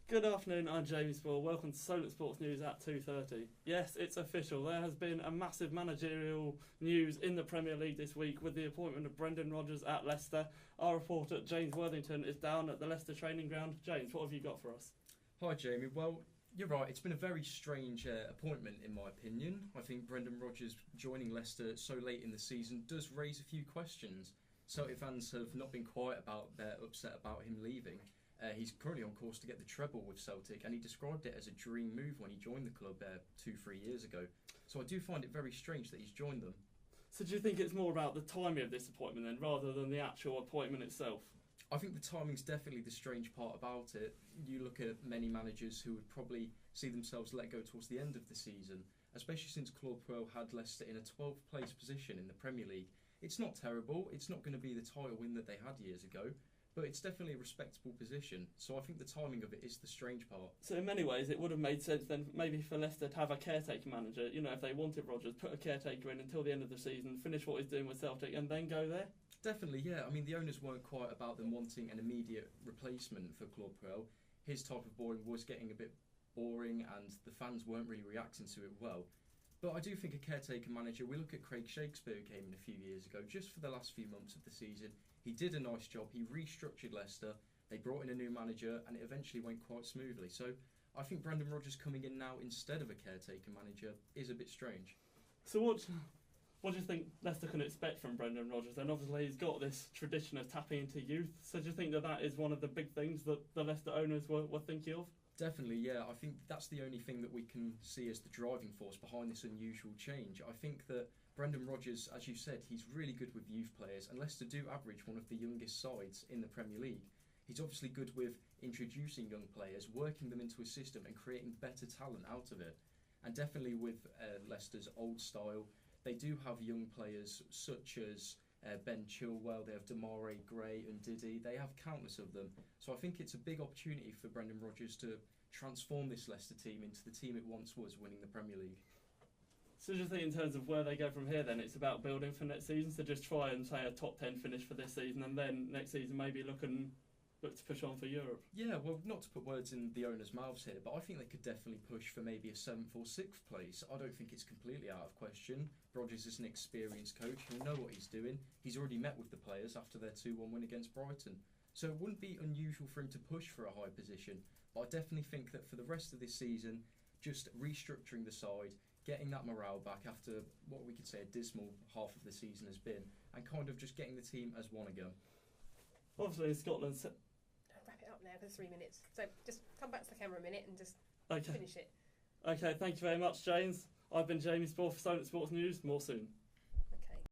Good afternoon, I'm James Worthington. Welcome to Solent Sports News at 2:30. Yes, it's official. There has been a massive managerial news in the Premier League this week with the appointment of Brendan Rodgers at Leicester. Our reporter, James Worthington, is down at the Leicester training ground. James, what have you got for us? Hi Jamie, well, you're right, it's been a very strange appointment in my opinion. I think Brendan Rodgers joining Leicester so late in the season does raise a few questions. Celtic fans have not been quiet about their upset about him leaving. He's currently on course to get the treble with Celtic, and he described it as a dream move when he joined the club 2-3 years ago. So I do find it very strange that he's joined them. So do you think it's more about the timing of this appointment then, rather than the actual appointment itself? I think the timing's definitely the strange part about it. You look at many managers who would probably see themselves let go towards the end of the season, especially since Claude Puel had Leicester in a 12th place position in the Premier League. It's not terrible, it's not going to be the title win that they had years ago, but it's definitely a respectable position. So I think the timing of it is the strange part. So in many ways it would have made sense then maybe for Leicester to have a caretaker manager. You know, if they wanted Rodgers, put a caretaker in until the end of the season, finish what he's doing with Celtic and then go there? Definitely, yeah. I mean, the owners weren't quite about them wanting an immediate replacement for Claude Puel. His type of boring was getting a bit boring and the fans weren't really reacting to it well. But I do think a caretaker manager, we look at Craig Shakespeare who came in a few years ago, just for the last few months of the season. He did a nice job, he restructured Leicester, they brought in a new manager and it eventually went quite smoothly. So I think Brendan Rodgers coming in now instead of a caretaker manager is a bit strange. So what do you think Leicester can expect from Brendan Rodgers? And obviously he's got this tradition of tapping into youth, so do you think that is one of the big things that the Leicester owners were thinking of? Definitely, yeah. I think that's the only thing that we can see as the driving force behind this unusual change. I think that Brendan Rodgers, as you said, he's really good with youth players, and Leicester do average one of the youngest sides in the Premier League. He's obviously good with introducing young players, working them into a system and creating better talent out of it. And definitely with Leicester's old style, they do have young players such as Ben Chilwell, they have Demarai Gray and Didi, they have countless of them. So I think it's a big opportunity for Brendan Rodgers to transform this Leicester team into the team it once was, winning the Premier League. So just think in terms of where they go from here then, it's about building for next season, so just try and say a top 10 finish for this season and then next season maybe look to push on for Europe. Yeah, well, not to put words in the owners' mouths here, but I think they could definitely push for maybe a 7th or 6th place. I don't think it's completely out of question. Rodgers is an experienced coach, he'll know what he's doing. He's already met with the players after their 2-1 win against Brighton. So it wouldn't be unusual for him to push for a high position, but I definitely think that for the rest of this season, just restructuring the side, getting that morale back after what we could say a dismal half of the season has been, and kind of just getting the team as one again. Obviously, Scotland. Wrap it up now for 3 minutes. So just come back to the camera a minute and just finish it. Okay, thank you very much, James. I've been Jamie Spore for Solent Sports News. More soon.